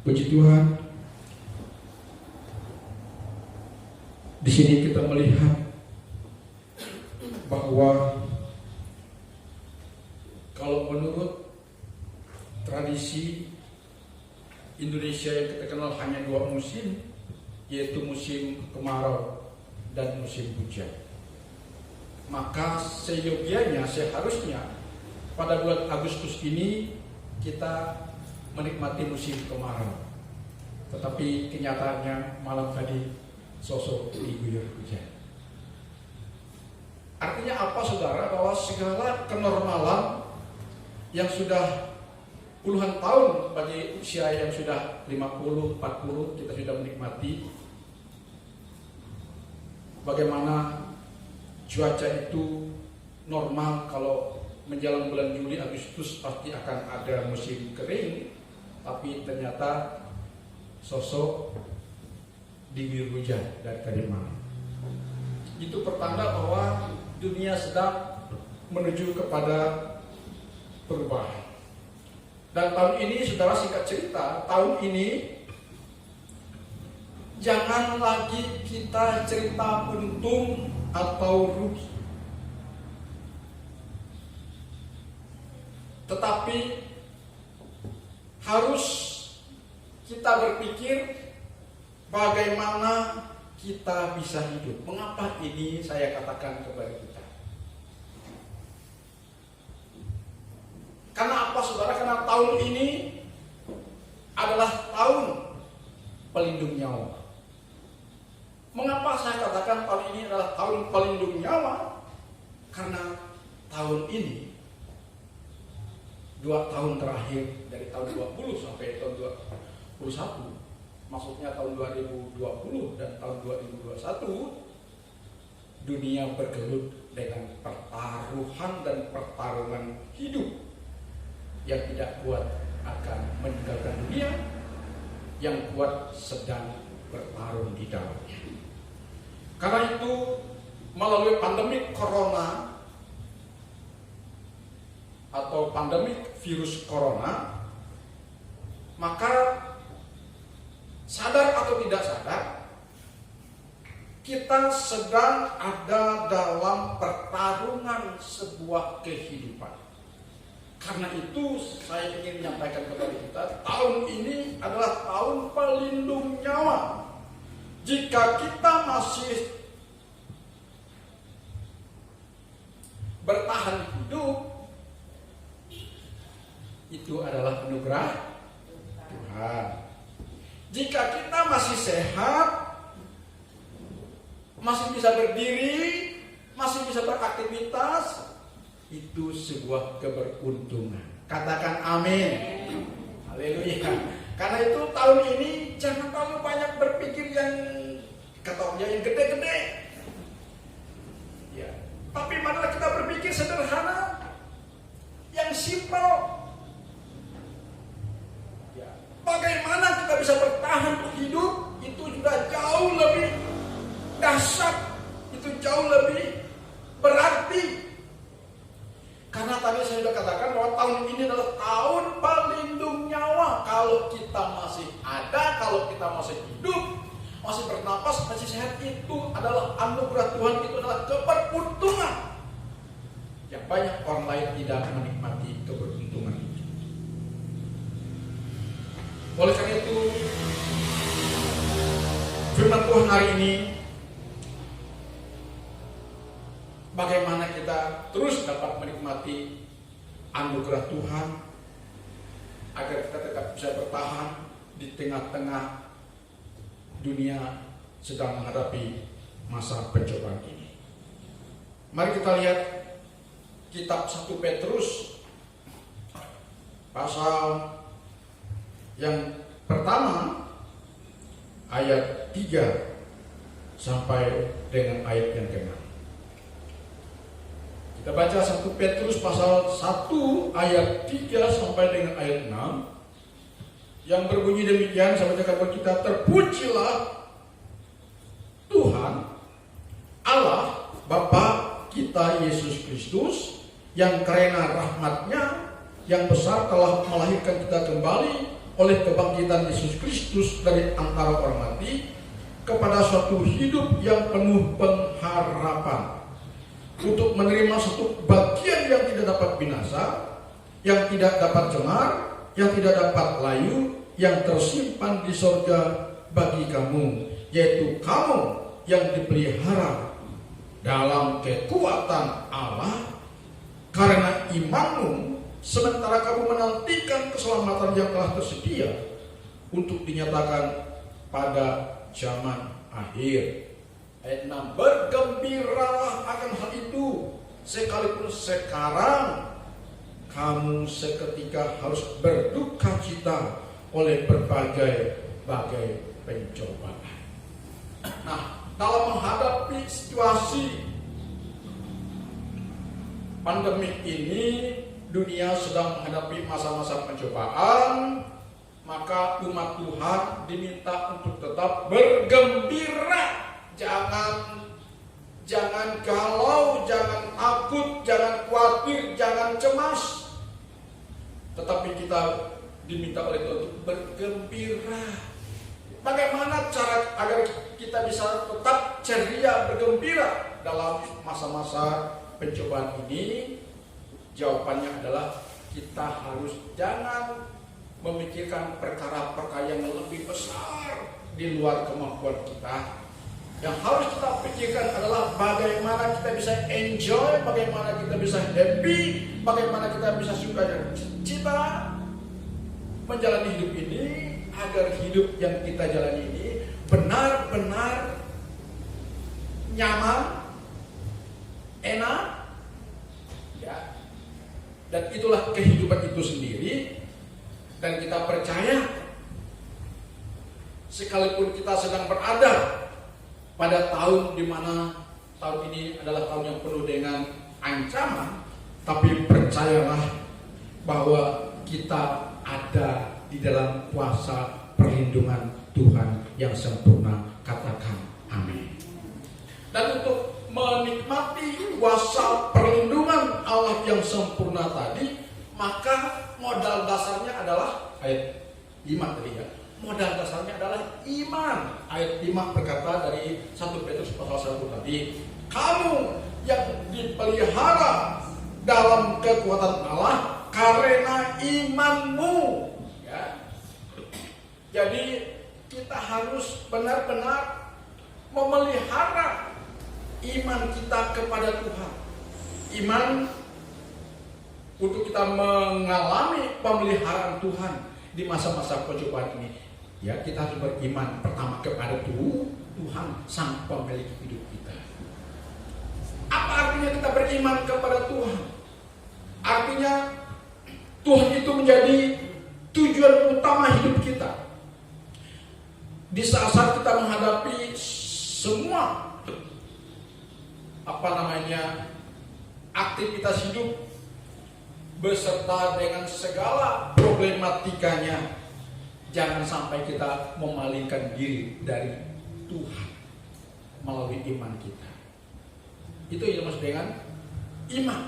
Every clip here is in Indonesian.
Puji Tuhan, di sini kita melihat bahwa kalau menurut tradisi Indonesia yang kita kenal hanya dua musim, yaitu musim kemarau dan musim hujan. Maka seyogianya, seharusnya pada bulan Agustus ini kita menikmati musim kemarau. Tetapi kenyataannya malam tadi sosok diguyur hujan. Artinya apa saudara? Bahwa segala kenormalan yang sudah puluhan tahun bagi usia yang sudah 50, 40 kita sudah menikmati bagaimana cuaca itu normal. Kalau menjelang bulan Juli, Agustus pasti akan ada musim kering, tapi ternyata sosok diguyur hujan dari tadi malam. Itu pertanda bahwa dunia sedang menuju kepada perubahan. Dan tahun ini, saudara, singkat cerita, tahun ini jangan lagi kita cerita untung atau rugi, tetapi harus kita berpikir bagaimana kita bisa hidup. Mengapa ini saya katakan kepada kita? Karena apa saudara? Karena tahun ini adalah tahun pelindung nyawa. Mengapa saya katakan tahun ini adalah tahun pelindung nyawa? Karena tahun ini, 2 tahun terakhir dari tahun 20 sampai tahun 2021, maksudnya tahun 2020 dan tahun 2021, dunia bergelut dengan pertaruhan dan pertarungan hidup. Yang tidak kuat akan meninggalkan dunia, yang kuat sedang bertarung di dalamnya. Karena itu, melalui pandemi corona atau pandemi virus corona, maka sadar atau tidak sadar, kita sedang ada dalam pertarungan sebuah kehidupan. Karena itu saya ingin menyampaikan kepada kita, tahun ini adalah tahun pelindung nyawa. Jika kita masih bertahan hidup, itu adalah anugerah Tuhan. Jika kita masih sehat, masih bisa berdiri, masih bisa beraktivitas, itu sebuah keberuntungan. Katakan amin. Haleluya. Karena itu tahun ini jangan terlalu banyak berpikir yang katanya yang gede-gede. Ya. Tapi marilah kita berpikir sederhana, yang simpel. Ya. Bagaimana kita bisa bertahan hidup itu sudah jauh lebih dahsyat, itu jauh lebih berarti. Karena tadi saya sudah katakan bahwa tahun ini adalah tahun pelindung nyawa. Kalau kita masih ada, kalau kita masih hidup, masih bernapas, masih sehat, itu adalah anugerah Tuhan, itu adalah keberuntungan. Yang banyak orang lain tidak menikmati keberuntungan itu. Oleh karena itu, firman Tuhan hari ini, bagaimana kita terus dapat menikmati anugerah Tuhan agar kita tetap bisa bertahan di tengah-tengah dunia sedang menghadapi masa pencobaan ini. Mari kita lihat kitab 1 Petrus pasal yang pertama ayat 3 sampai dengan ayat yang ke-6. Kita baca 1 Petrus pasal 1 ayat 3 sampai dengan ayat 6 yang berbunyi demikian. Saya bacakan buat kita. Terpujilah Tuhan Allah Bapa kita Yesus Kristus, yang karena rahmat-Nya yang besar telah melahirkan kita kembali oleh kebangkitan Yesus Kristus dari antara orang mati kepada suatu hidup yang penuh pengharapan, untuk menerima satu bagian yang tidak dapat binasa, yang tidak dapat cemar, yang tidak dapat layu, yang tersimpan di sorga bagi kamu, yaitu kamu yang dipelihara dalam kekuatan Allah karena imanmu, sementara kamu menantikan keselamatan yang telah tersedia untuk dinyatakan pada zaman akhir. Ayat 6, bergembiralah akan hal itu, sekalipun sekarang kamu seketika harus berduka cita oleh berbagai pencobaan. Nah, dalam menghadapi situasi pandemi ini, dunia sedang menghadapi masa-masa pencobaan, maka umat Tuhan diminta untuk tetap bergembira. Jangan galau, jangan takut, jangan khawatir, jangan cemas. Tetapi kita diminta oleh Tuhan untuk bergembira. Bagaimana cara agar kita bisa tetap ceria, bergembira dalam masa-masa pencobaan ini? Jawabannya adalah kita harus jangan memikirkan perkara-perkara yang lebih besar di luar kemampuan kita. Yang harus kita pikirkan adalah bagaimana kita bisa enjoy, bagaimana kita bisa happy, bagaimana kita bisa suka dan cita menjalani hidup ini, agar hidup yang kita jalani ini benar-benar nyaman, enak, ya. Dan itulah kehidupan itu sendiri. Dan kita percaya, sekalipun kita sedang berada pada tahun di mana tahun ini adalah tahun yang penuh dengan ancaman, tapi percayalah bahwa kita ada di dalam kuasa perlindungan Tuhan yang sempurna. Katakan amin. Dan untuk menikmati kuasa perlindungan Allah yang sempurna tadi, maka modal dasarnya adalah ayat 5 tadi ya. Modal dasarnya adalah iman. Ayat 5 berkata dari 1 Petrus pasal 1 tadi, kamu yang dipelihara dalam kekuatan Allah karena imanmu. Ya. Jadi kita harus benar-benar memelihara iman kita kepada Tuhan. Iman untuk kita mengalami pemeliharaan Tuhan di masa-masa pencobaan ini. Ya, kita harus beriman pertama kepada Tuhan sang pemilik hidup kita. Apa artinya kita beriman kepada Tuhan? Artinya Tuhan itu menjadi tujuan utama hidup kita. Di saat kita menghadapi semua aktivitas hidup beserta dengan segala problematikanya, jangan sampai kita memalingkan diri dari Tuhan melalui iman kita. Itu yang dimaksud dengan iman.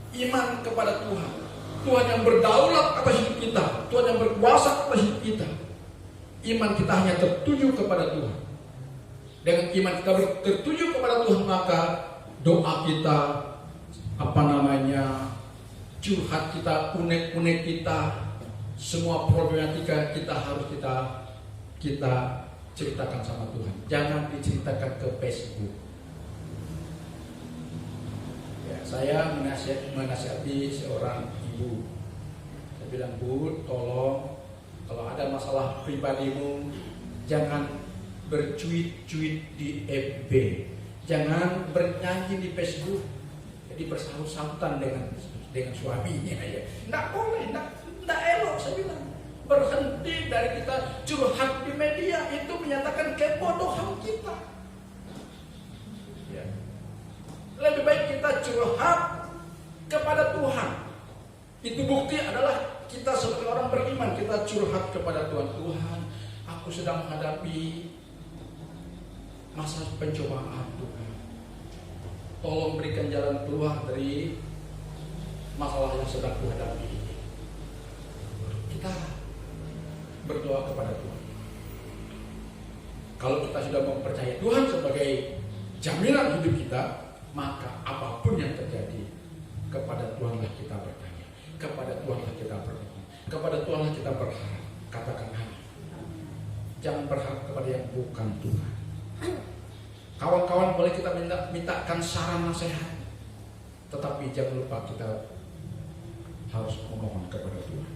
Iman kepada Tuhan. Tuhan yang berdaulat atas hidup kita, Tuhan yang berkuasa atas hidup kita. Iman kita hanya tertuju kepada Tuhan. Dengan iman kita tertuju kepada Tuhan, maka doa kita, curhat kita, unek-unek kita, semua problematika kita harus kita ceritakan sama Tuhan. Jangan diceritakan ke Facebook. Ya, saya menasihati seorang ibu. Saya bilang, Bu, tolong kalau ada masalah pribadimu, jangan bercuit-cuit di FB, jangan bernyanyi di Facebook, jadi bersaut-sautan dengan suaminya ya. Nggak boleh, nggak elok. Saya bilang, berhenti dari kita curhat di media, itu menyatakan kebodohan kita. Ya. Lebih baik kita curhat kepada Tuhan. Itu bukti adalah kita sebagai orang beriman, kita curhat kepada Tuhan. Tuhan, aku sedang menghadapi masa pencobaan Tuhan. Tolong berikan jalan keluar dari masalah yang sedang kuhadapi ini. Kita berdoa kepada Tuhan. Kalau kita sudah mempercayai Tuhan sebagai jaminan hidup kita, maka apapun yang terjadi, kepada Tuhanlah kita bertanya, kepada Tuhanlah kita berdoa, kepada Tuhanlah kita berharap. Katakan amin. Jangan berharap kepada yang bukan Tuhan. Kawan-kawan boleh kita mintakan saran nasihat, tetapi jangan lupa kita harus memohon kepada Tuhan.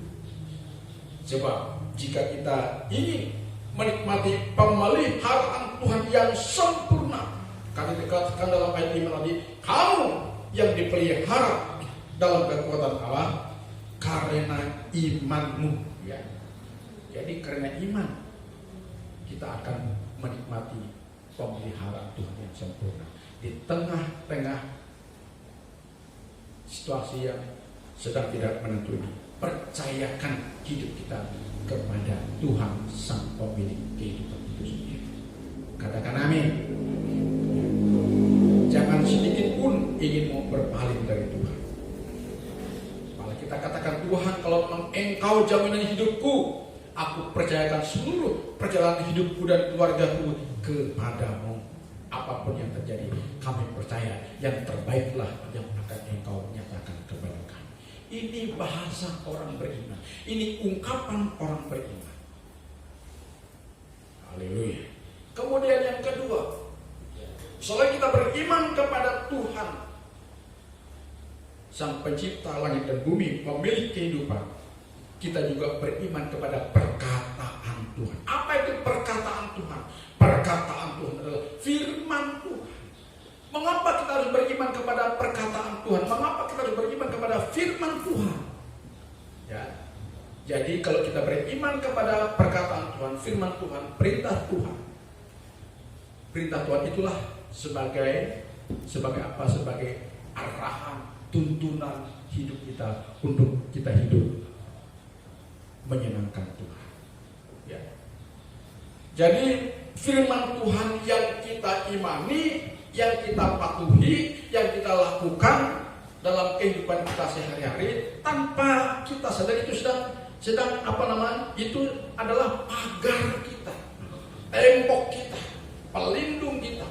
Sebab jika kita ingin menikmati pemeliharaan Tuhan yang sempurna, karena dikatakan dalam ayat 5 tadi, kamu yang dipelihara dalam kekuatan Allah karena imanmu. Ya. Jadi karena iman kita akan menikmati pemeliharaan Tuhan yang sempurna di tengah-tengah situasi yang sedang tidak menentu ini. Percayakan hidup kita kepada Tuhan Sang Pemilik kehidupan itu sendiri. Katakan amin. Jangan sedikit pun ingin mau berpaling dari Tuhan. Malah kita katakan, Tuhan, kalau Engkau jaminan hidupku, aku percayakan seluruh perjalanan hidupku dan keluargaku kepadamu. Apapun yang terjadi, kami percaya yang terbaiklah yang akan Engkau nyatakan kepada kami. Ini bahasa orang beriman. Ini ungkapan orang beriman. Haleluya. Kemudian yang kedua, selain kita beriman kepada Tuhan, Sang Pencipta langit dan bumi, pemilik kehidupan, kita juga beriman kepada perkataan Tuhan. Apa itu perkataan Tuhan? Perkataan Tuhan adalah firman Tuhan. Mengapa kita harus beriman kepada perkataan Tuhan? Mengapa kita harus beriman kepada firman Tuhan? Ya. Jadi kalau kita beriman kepada perkataan Tuhan, firman Tuhan, perintah Tuhan. Perintah Tuhan itulah sebagai apa? Sebagai arahan, tuntunan hidup kita untuk kita hidup menyenangkan Tuhan. Ya. Jadi firman Tuhan yang kita imani, yang kita patuhi, yang kita lakukan dalam kehidupan kita sehari-hari tanpa kita sadar itu sedang itu adalah pagar kita, tembok kita, pelindung kita.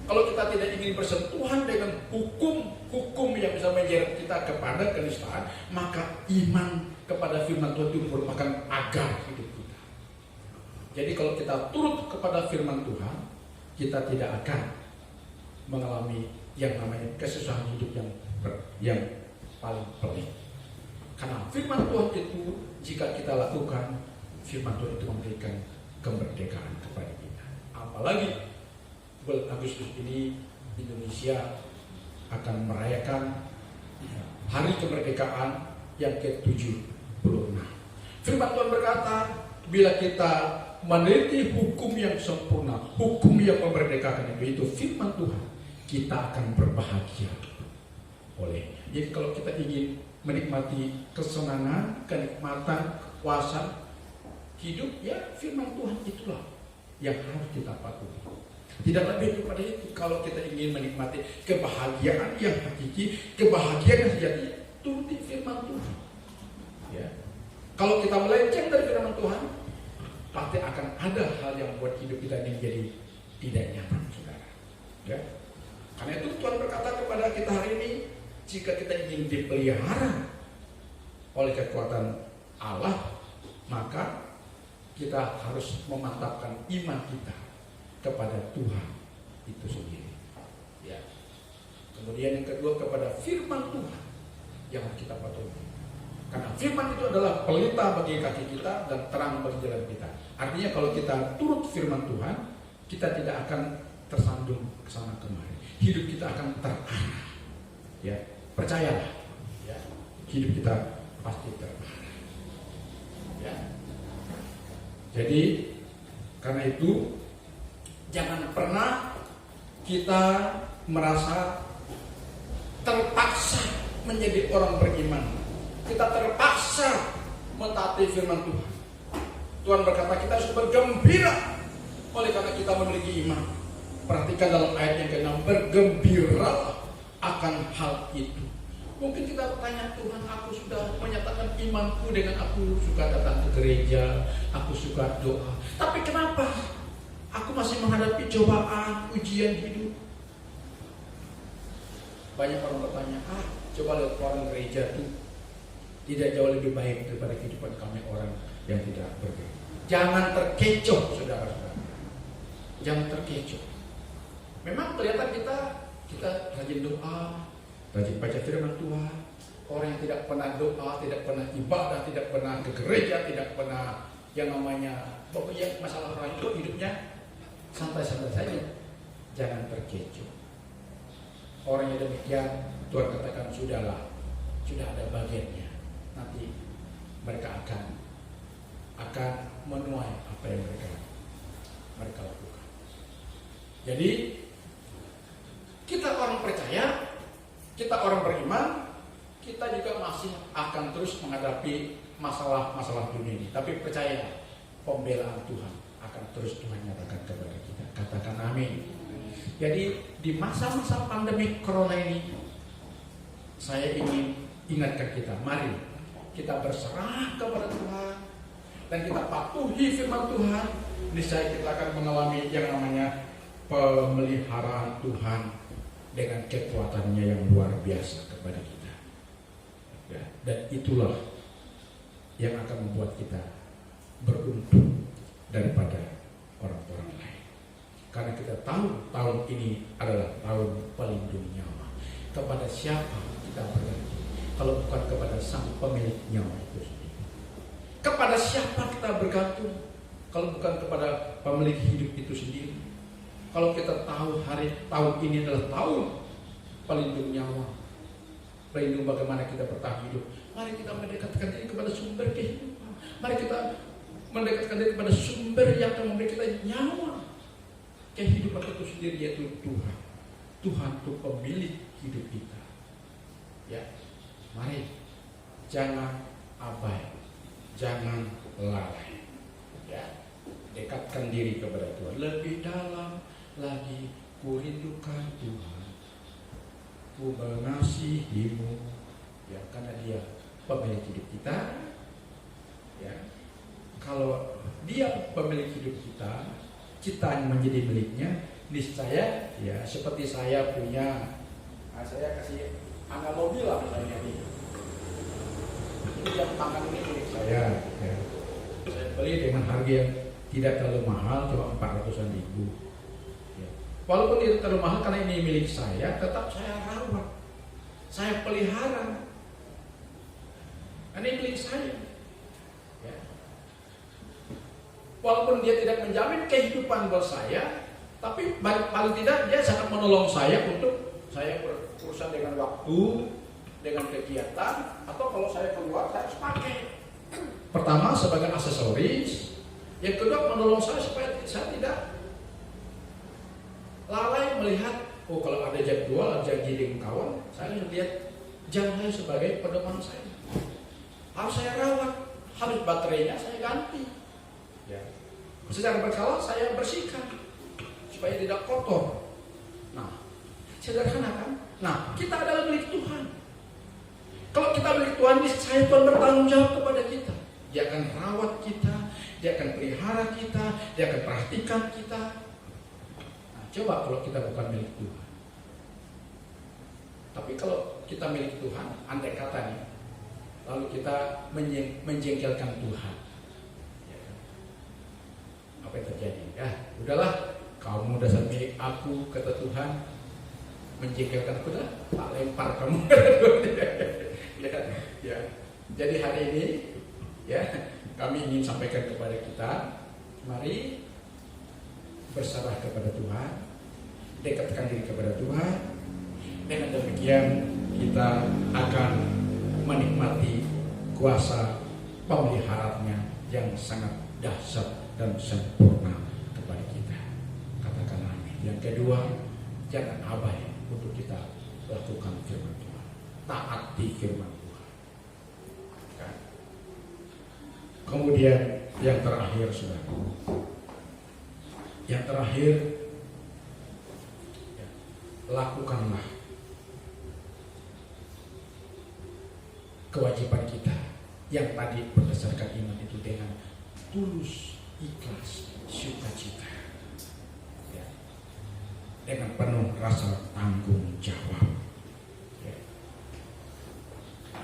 Kalau kita tidak ingin bersentuhan dengan hukum yang bisa menyeret kita kepada kenistaan, maka iman kepada firman Tuhan itu merupakan pagar hidup kita. Jadi kalau kita turut kepada firman Tuhan, kita tidak akan mengalami yang namanya kesusahan hidup yang paling pelik. Karena firman Tuhan itu jika kita lakukan, firman Tuhan itu memberikan kemerdekaan kepada kita. Apalagi bulan Agustus ini Indonesia akan merayakan hari kemerdekaan yang ke-76. Firman Tuhan berkata, bila kita meneliti hukum yang sempurna, hukum yang memerdekakan itu firman Tuhan, kita akan berbahagia olehnya. Jadi kalau kita ingin menikmati kesenangan, kenikmatan, kepuasan hidup, ya firman Tuhan itulah yang harus kita patuhi. Tidak lebih daripada itu. Kalau kita ingin menikmati kebahagiaan yang hakiki, kebahagiaan yang sejati, turuti firman Tuhan. Ya. Kalau kita melenceng dari firman Tuhan, pasti akan ada hal yang buat hidup kita ini menjadi tidak nyaman, saudara. Ya. Karena itu Tuhan berkata kepada kita hari ini, jika kita ingin dipelihara oleh kekuatan Allah, maka kita harus memantapkan iman kita kepada Tuhan itu sendiri. Ya. Kemudian yang kedua, kepada firman Tuhan yang kita patuhi. Karena firman itu adalah pelita bagi kaki kita dan terang bagi jalan kita. Artinya kalau kita turut firman Tuhan, kita tidak akan tersandung ke sana kemari. Hidup kita akan terarah. Ya, percayalah. Ya, hidup kita pasti terarah. Ya. Jadi karena itu jangan pernah kita merasa terpaksa menjadi orang beriman. Kita terpaksa mentaati firman Tuhan. Tuhan berkata kita harus bergembira oleh karena kita memiliki iman. Perhatikan dalam ayat yang ke-6, bergembira akan hal itu. Mungkin kita bertanya, Tuhan, aku sudah menyatakan imanku dengan aku suka datang ke gereja, aku suka doa. Tapi kenapa aku masih menghadapi cobaan, ujian hidup? Banyak orang bertanya, coba lihat orang gereja tuh tidak jauh lebih baik daripada kehidupan kami orang yang tidak bergereja. Jangan terkecoh, saudara-saudara. Jangan terkecoh. Memang kelihatan kita rajin doa, rajin baca firman Tuhan. Orang yang tidak pernah doa, tidak pernah ibadah, tidak pernah ke gereja, tidak pernah yang namanya pokoknya masalah orang itu hidupnya santai-santai saja. Jangan terkecoh. Orang yang demikian Tuhan katakan sudah ada bagiannya. Nanti mereka akan menuai apa yang mereka lakukan. Jadi kita orang percaya, kita orang beriman, kita juga masih akan terus menghadapi masalah-masalah dunia ini. Tapi percaya, pembelaan Tuhan akan terus Tuhan nyatakan kepada kita. Katakan amin. Jadi di masa-masa pandemi corona ini, saya ingin ingatkan kita, mari kita berserah kepada Tuhan dan kita patuhi firman Tuhan. Niscaya kita akan mengalami yang namanya pemeliharaan Tuhan dengan kekuatannya yang luar biasa kepada kita. Ya, dan itulah yang akan membuat kita beruntung daripada orang-orang lain. Karena kita tahu tahun ini adalah tahun pelindung nyawa. Kepada siapa kita bergantung? Kalau bukan kepada sang pemilik nyawa itu sendiri. Kepada siapa kita bergantung? Kalau bukan kepada pemilik hidup itu sendiri. Kalau kita tahu tahun ini adalah tahun pelindung nyawa, pelindung bagaimana kita bertahan hidup, mari kita mendekatkan diri kepada sumber kehidupan. Mari kita mendekatkan diri kepada sumber yang akan memberi kita nyawa. Kehidupan itu sendiri yaitu Tuhan. Tuhan itu pemilik hidup kita. Ya, mari jangan abai, jangan lalai. Ya, dekatkan diri kepada Tuhan. Lebih dalam lagi ku rindukan Tuhan, ku mengasihimu. Ya, karena Dia pemilik hidup kita. Ya, kalau Dia pemilik hidup kita, kita yang menjadi miliknya. Niscaya ya seperti saya punya, saya kasih angka mobil lah misalnya ini yang tangan ini milik saya. Ya. Saya beli dengan harga yang tidak terlalu mahal, cuma 400-an ribu. Ya. Walaupun tidak terlalu mahal karena ini milik saya, tetap saya rawat, saya pelihara. Ini milik saya. Ya. Walaupun dia tidak menjamin kehidupan buat saya, tapi paling tidak dia sangat menolong saya untuk saya berurusan dengan waktu, dengan kegiatan, atau kalau saya keluar saya harus pakai. Pertama sebagai aksesoris, yang kedua menolong saya supaya saya tidak lalai melihat, oh kalau ada jadwal, ada janji dengan kawan, saya lihat jam saya sebagai pedoman saya. Harus saya rawat, habis baterainya saya ganti. Ya. Secara berkala saya bersihkan supaya tidak kotor. Nah, sederhana kan? Nah, kita adalah milik Tuhan. Kalau kita milik Tuhan, saya Tuhan bertanggung jawab kepada kita. Dia akan rawat kita, Dia akan pelihara kita, Dia akan perhatikan kita. Nah, coba kalau kita bukan milik Tuhan. Tapi kalau kita milik Tuhan, andai kata nih, lalu kita menjengkelkan Tuhan, ya, apa yang terjadi? Ya, udahlah. Kamu dasar milik aku, kata Tuhan, menjengkelkan aku, dah tak lempar kamu. Ya. Jadi hari ini, ya, kami ingin sampaikan kepada kita, mari berserah kepada Tuhan, dekatkan diri kepada Tuhan. Dengan demikian kita akan menikmati kuasa pemeliharaannya yang sangat dahsyat dan sempurna kepada kita. Katakan amin. Yang kedua, jangan abai untuk kita lakukan firman Tuhan, taati firman Tuhan. Kan? Kemudian yang terakhir, saudara, yang terakhir, ya, lakukanlah kewajiban kita yang tadi berdasarkan iman itu dengan tulus, ikhlas, sukacita, ya, dengan penuh rasa tanggung jawab. Ya.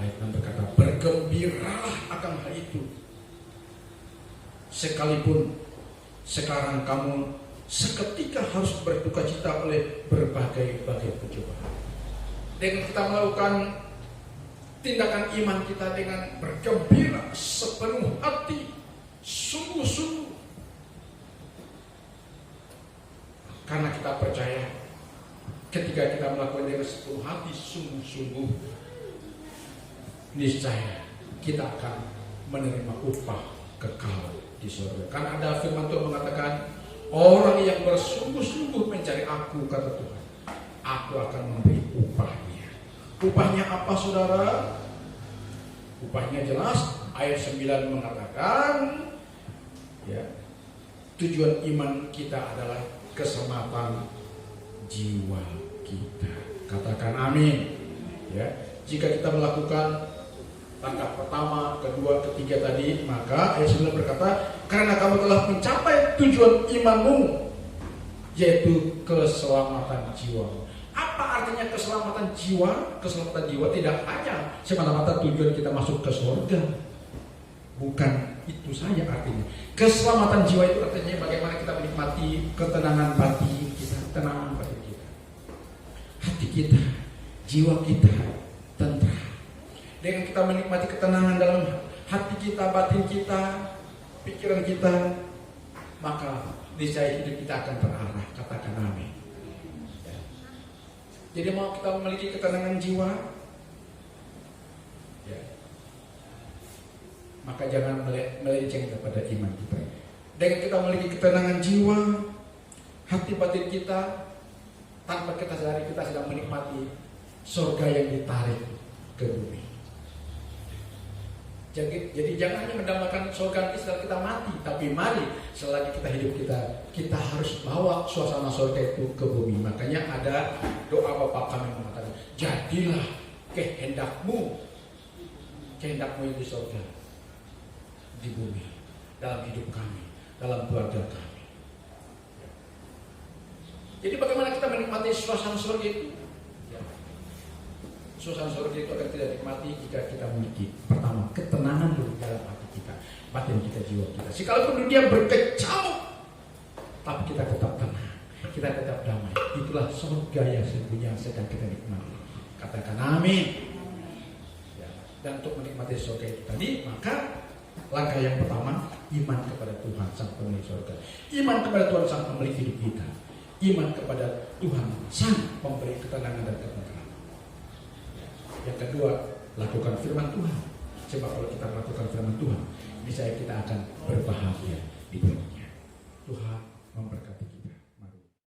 Ayat 6 berkata, bergembiralah akan hal itu, sekalipun sekarang kamu seketika harus berduka cita oleh berbagai-bagai pencobaan. Dengan kita melakukan tindakan iman kita dengan bergembira sepenuh hati, sungguh-sungguh, karena kita percaya ketika kita melakukan dengan sepenuh hati, sungguh-sungguh, niscaya kita akan menerima upah kekal di surga. Kan ada firman Tuhan mengatakan, orang yang bersungguh-sungguh mencari aku, kata Tuhan, aku akan memberi upahnya. Upahnya apa, saudara? Upahnya jelas, ayat 9 mengatakan, ya, tujuan iman kita adalah keselamatan jiwa kita. Katakan amin. Ya, jika kita melakukan langkah pertama, kedua, ketiga tadi, maka ayat 9 berkata, karena kamu telah mencapai tujuan imanmu, yaitu keselamatan jiwa. Apa artinya keselamatan jiwa? Keselamatan jiwa tidak hanya semata-mata tujuan kita masuk ke surga. Bukan itu saja artinya. Keselamatan jiwa itu artinya bagaimana kita menikmati ketenangan batin kita, ketenangan batin kita, hati kita, jiwa kita tentram. Dengan kita menikmati ketenangan dalam hati kita, batin kita, pikiran kita, maka niscaya hidup kita akan terarah. Katakan amin. Jadi mau kita memiliki ketenangan jiwa, ya, maka jangan melenceng kepada iman kita. Dengan kita memiliki ketenangan jiwa, hati batin kita, tanpa kita sadari kita sedang menikmati surga yang ditarik ke bumi. Jadi jangan hanya mendambakan surga setelah kita mati, tapi mari selagi kita hidup kita harus bawa suasana surga itu ke bumi. Makanya ada doa Bapa kami mengatakan, jadilah kehendakmu di surga, di bumi, dalam hidup kami, dalam keluarga kami. Jadi bagaimana kita menikmati suasana surga itu? Suasana surga itu akan tidak nikmati jika kita memiliki pertama ketenangan dulu dalam hati kita, batin kita, jiwa kita. Sekalipun dunia berkecamuk, tapi kita tetap tenang, kita tetap damai. Itulah surga yang sesungguhnya sedang kita nikmati. Katakan amin. Ya. Dan untuk menikmati surga itu tadi, maka langkah yang pertama, iman kepada Tuhan Sang Pemilik surga, iman kepada Tuhan Sang Pemilik hidup kita, iman kepada Tuhan Sang Pemberi ketenangan dan ketenangan. Yang kedua, lakukan firman Tuhan. Sebab kalau kita melakukan firman Tuhan, niscaya kita akan berbahagia di dunia. Tuhan memberkati kita.